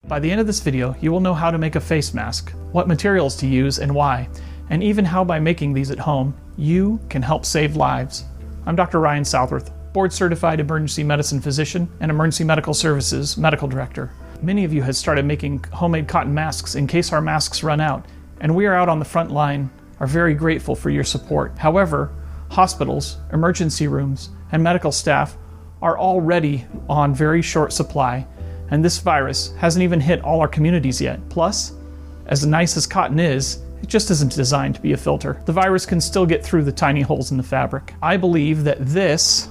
By the end of this video, you will know how to make a face mask, what materials to use and why, and even how by making these at home, you can help save lives. I'm Dr. Ryan Southworth, board-certified emergency medicine physician and emergency medical services medical director. Many of you have started making homemade cotton masks in case our masks run out, and we are out on the front line, are very grateful for your support. However, hospitals, emergency rooms, and medical staff are already on very short supply, and this virus hasn't even hit all our communities yet. Plus, as nice as cotton is, it just isn't designed to be a filter. The virus can still get through the tiny holes in the fabric. I believe that this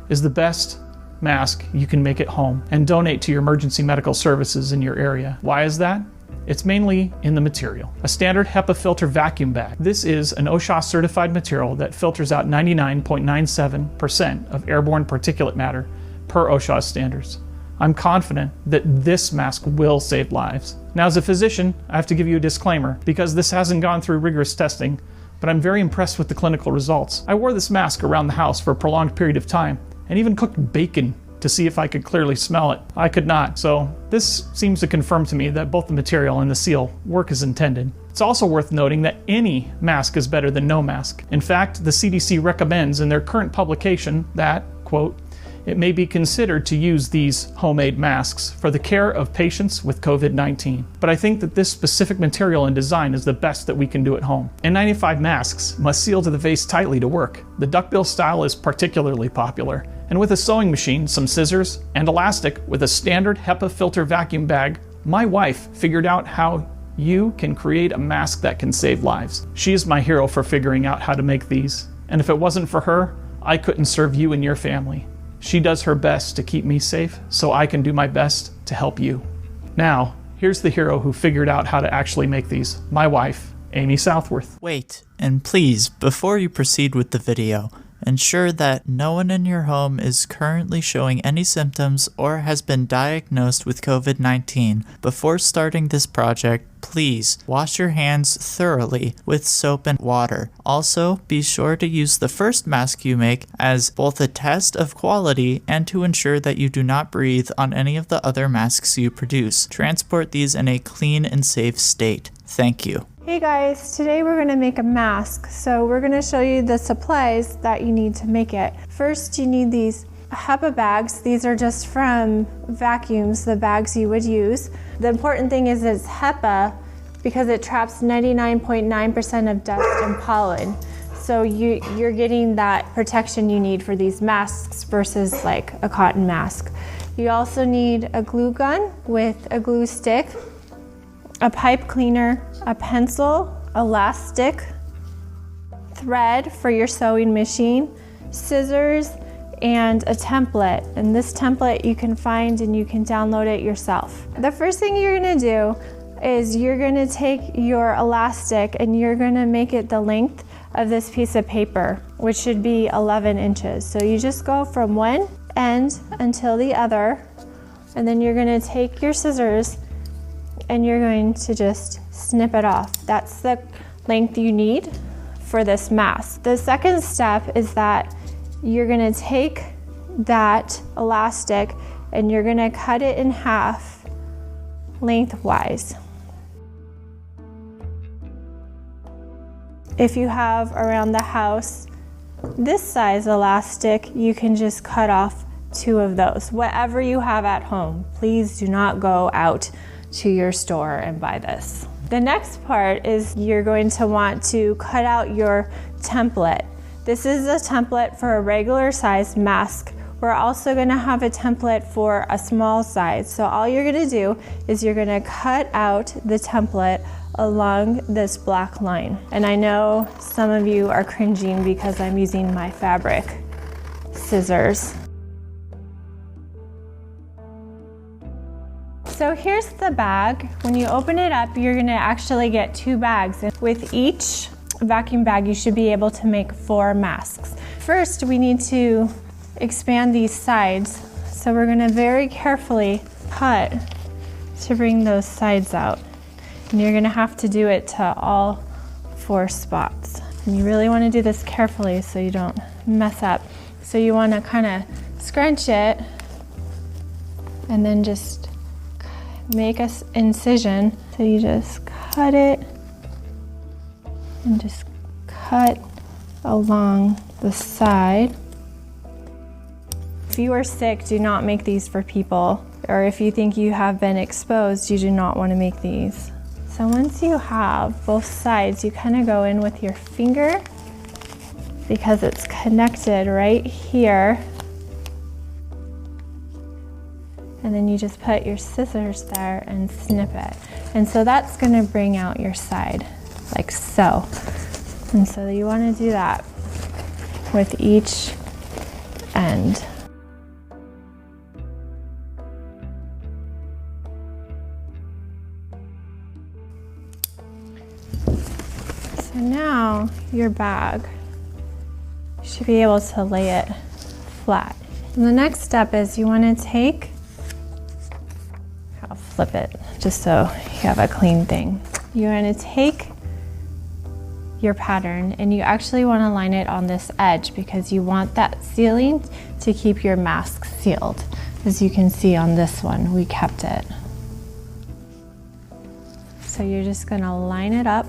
is the best mask you can make at home and donate to your emergency medical services in your area. Why is that? It's mainly in the material. A standard HEPA filter vacuum bag. This is an OSHA certified material that filters out 99.97% of airborne particulate matter per OSHA standards. I'm confident that this mask will save lives. Now, as a physician, I have to give you a disclaimer because this hasn't gone through rigorous testing, but I'm very impressed with the clinical results. I wore this mask around the house for a prolonged period of time and even cooked bacon to see if I could clearly smell it. I could not. So this seems to confirm to me that both the material and the seal work as intended. It's also worth noting that any mask is better than no mask. In fact, the CDC recommends in their current publication that, quote, it may be considered to use these homemade masks for the care of patients with COVID-19. But I think that this specific material and design is the best that we can do at home. N95 masks must seal to the face tightly to work. The duckbill style is particularly popular. And with a sewing machine, some scissors, and elastic with a standard HEPA filter vacuum bag, my wife figured out how you can create a mask that can save lives. She is my hero for figuring out how to make these. And if it wasn't for her, I couldn't serve you and your family. She does her best to keep me safe, so I can do my best to help you. Now, here's the hero who figured out how to actually make these, my wife, Amy Southworth. Wait, and please, before you proceed with the video, ensure that no one in your home is currently showing any symptoms or has been diagnosed with COVID-19. Before starting this project, please wash your hands thoroughly with soap and water. Also, be sure to use the first mask you make as both a test of quality and to ensure that you do not breathe on any of the other masks you produce. Transport these in a clean and safe state. Thank you. Hey guys, today we're going to make a mask. So we're going to show you the supplies that you need to make it. First, you need these HEPA bags. These are just from vacuums, the bags you would use. The important thing is it's HEPA because it traps 99.9% of dust and pollen. So you're getting that protection you need for these masks versus like a cotton mask. You also need a glue gun with a glue stick, a pipe cleaner, a pencil, elastic, thread for your sewing machine, scissors, and a template. And this template you can find and you can download it yourself. The first thing you're gonna do is you're gonna take your elastic and you're gonna make it the length of this piece of paper, which should be 11 inches. So you just go from one end until the other, and then you're gonna take your scissors and you're going to just snip it off. That's the length you need for this mask. The second step is that you're gonna take that elastic and you're gonna cut it in half lengthwise. If you have around the house this size elastic, you can just cut off 2 of those. Whatever you have at home, please do not go out to your store and buy this. The next part is you're going to want to cut out your template. This is a template for a regular size mask. We're also gonna have a template for a small size. So all you're gonna do is you're gonna cut out the template along this black line. And I know some of you are cringing because I'm using my fabric scissors. So here's the bag. When you open it up, you're gonna actually get 2 bags. With each vacuum bag, you should be able to make 4 masks. First, we need to expand these sides. So we're gonna very carefully cut to bring those sides out. And you're gonna have to do it to all 4 spots. And you really wanna do this carefully so you don't mess up. So you wanna kinda scrunch it and then just make an incision. So you just cut it and just cut along the side. If you are sick, do not make these for people. Or if you think you have been exposed, you do not want to make these. So once you have both sides, you kind of go in with your finger because it's connected right here. And then you just put your scissors there and snip it. And so that's going to bring out your side, like so. And so you want to do that with each end. So now your bag, you should be able to lay it flat. And the next step is you want to take, I'll flip it just so you have a clean thing. You want to take your pattern and you actually want to line it on this edge because you want that sealing to keep your mask sealed. As you can see on this one, we kept it. So you're just going to line it up.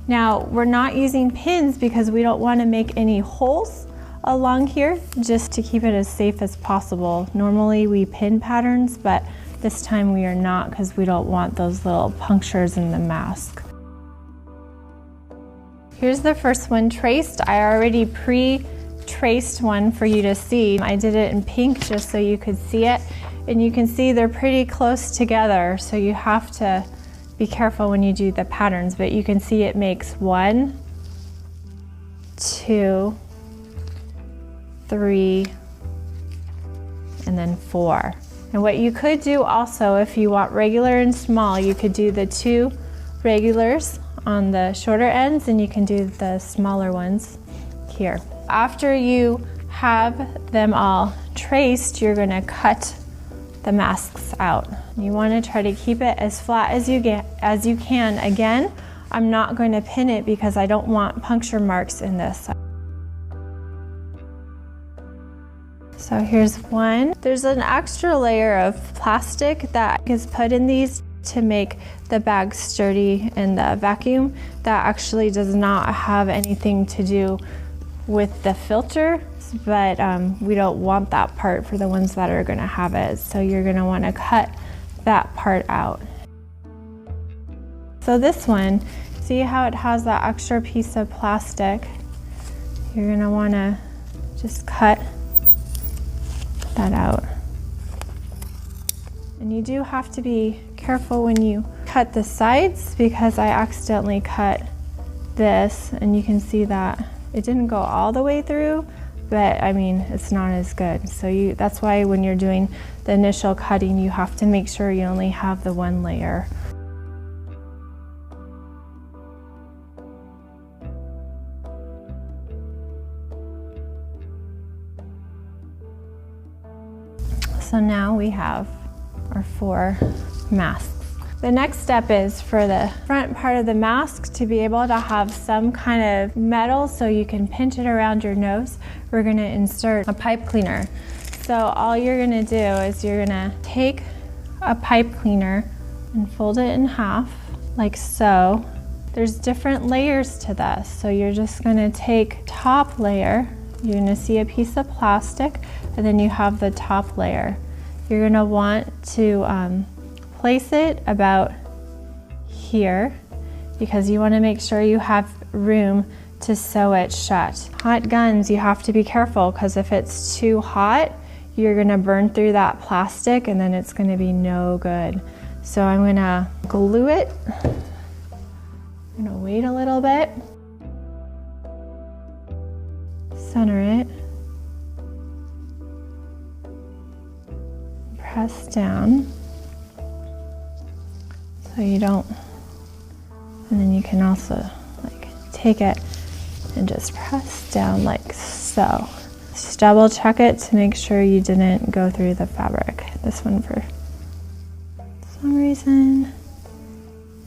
Now, we're not using pins because we don't want to make any holes along here, just to keep it as safe as possible. Normally we pin patterns, but this time we are not because we don't want those little punctures in the mask. Here's the first one traced. I already pre-traced one for you to see. I did it in pink just so you could see it. And you can see they're pretty close together, so you have to be careful when you do the patterns, but you can see it makes 1, 2, 3, and then 4. And what you could do also, if you want regular and small, you could do the 2 regulars on the shorter ends and you can do the smaller ones here. After you have them all traced, you're going to cut the masks out. You want to try to keep it as flat as you can. Again, I'm not going to pin it because I don't want puncture marks in this. So here's one. There's an extra layer of plastic that is put in these to make the bag sturdy in the vacuum. That actually does not have anything to do with the filter, but we don't want that part for the ones that are gonna have it. So you're gonna wanna cut that part out. So this one, see how it has that extra piece of plastic? You're gonna wanna just cut that out. And you do have to be careful when you cut the sides because I accidentally cut this and you can see that it didn't go all the way through, but I mean, it's not as good. So that's why when you're doing the initial cutting, you have to make sure you only have the one layer. So now we have our 4 masks. The next step is for the front part of the mask to be able to have some kind of metal so you can pinch it around your nose. We're gonna insert a pipe cleaner. So all you're gonna do is you're gonna take a pipe cleaner and fold it in half, like so. There's different layers to this. So you're just gonna take top layer, you're gonna see a piece of plastic, and then you have the top layer. You're gonna want to place it about here because you want to make sure you have room to sew it shut. Hot guns, you have to be careful because if it's too hot, you're gonna burn through that plastic and then it's gonna be no good. So I'm gonna glue it. I'm gonna wait a little bit. Center it. Press down. So you don't, and then you can also like take it and just press down like so. Just double check it to make sure you didn't go through the fabric. This one for some reason.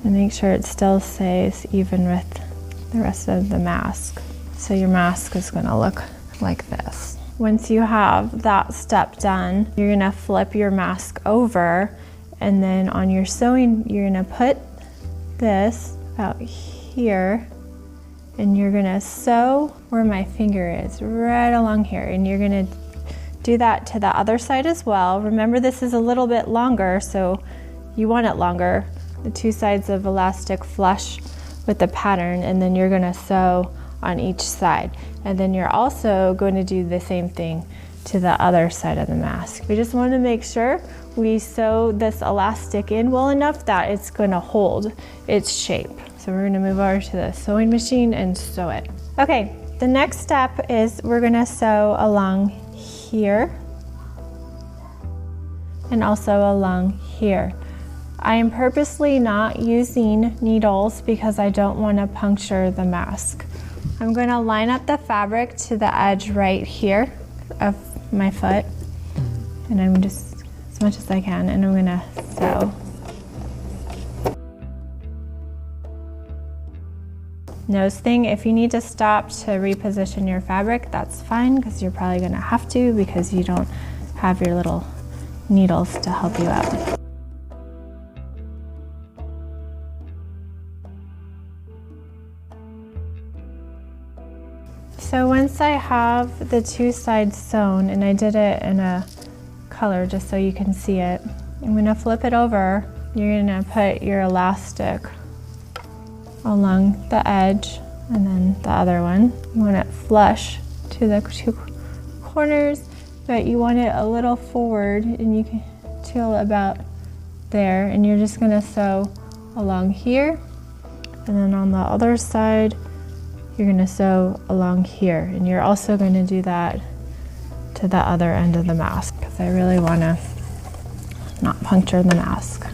And make sure it still stays even with the rest of the mask. So your mask is gonna look like this. Once you have that step done, you're gonna flip your mask over And then on your sewing, you're gonna put this about here, and you're gonna sew where my finger is, right along here. And you're gonna do that to the other side as well. Remember, this is a little bit longer, so you want it longer. The two sides of elastic flush with the pattern, and then you're gonna sew on each side. And then you're also going to do the same thing to the other side of the mask. We just want to make sure we sew this elastic in well enough that it's going to hold its shape. So we're going to move over to the sewing machine and sew it. Okay, the next step is we're going to sew along here and also along here. I am purposely not using needles because I don't want to puncture the mask. I'm going to line up the fabric to the edge right here of my foot, and I'm just, as much as I can, and I'm going to sew. Nose thing, if you need to stop to reposition your fabric, that's fine, because you're probably going to have to because you don't have your little needles to help you out. So once I have the two sides sewn, and I did it in a color just so you can see it, I'm going to flip it over. You're going to put your elastic along the edge and then the other one. You want it flush to the two corners, but you want it a little forward, and you can till about there, and you're just going to sew along here, and then on the other side you're going to sew along here, and you're also going to do that to the other end of the mask because I really want to not puncture the mask.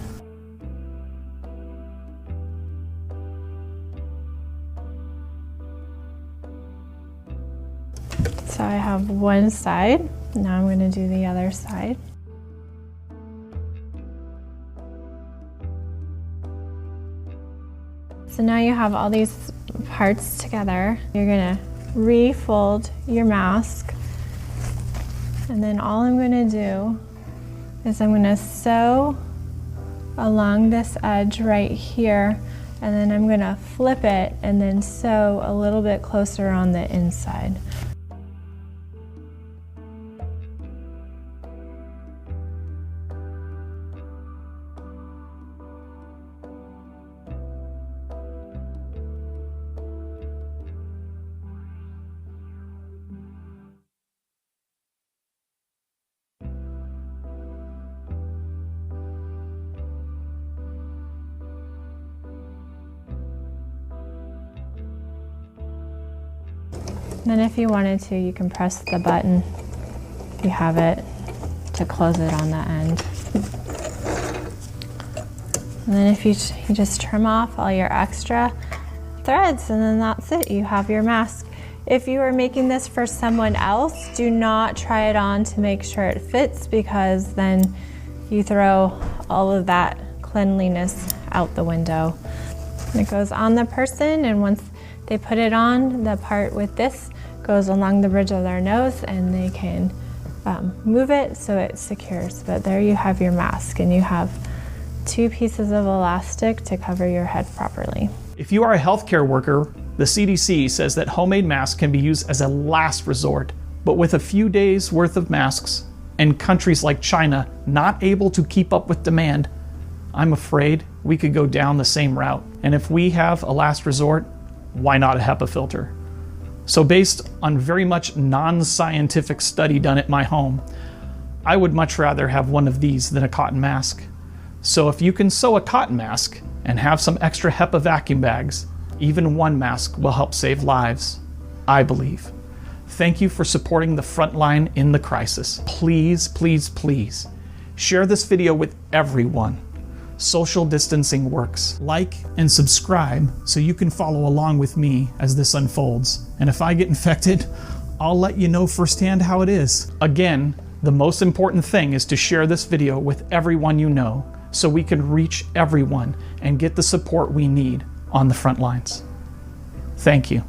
So I have one side, now I'm going to do the other side. So now you have all these parts together. You're gonna refold your mask, and then all I'm gonna do is I'm gonna sew along this edge right here, and then I'm gonna flip it and then sew a little bit closer on the inside. Then if you wanted to, you can press the button. You have it to close it on the end. And then if you just trim off all your extra threads, and then that's it. You have your mask. If you are making this for someone else, do not try it on to make sure it fits, because then you throw all of that cleanliness out the window. And it goes on the person, and once they put it on, the part with this goes along the bridge of their nose, and they can move it so it secures. But there you have your mask, and you have two pieces of elastic to cover your head properly. If you are a healthcare worker, the CDC says that homemade masks can be used as a last resort, but with a few days worth of masks and countries like China not able to keep up with demand, I'm afraid we could go down the same route. And if we have a last resort, why not a HEPA filter? So based on very much non-scientific study done at my home, I would much rather have one of these than a cotton mask. So if you can sew a cotton mask and have some extra HEPA vacuum bags, even one mask will help save lives, I believe. Thank you for supporting the front line in the crisis. Please, please, please share this video with everyone. Social distancing works. Like and subscribe so you can follow along with me as this unfolds. And if I get infected, I'll let you know firsthand how it is. Again, the most important thing is to share this video with everyone you know so we can reach everyone and get the support we need on the front lines. Thank you.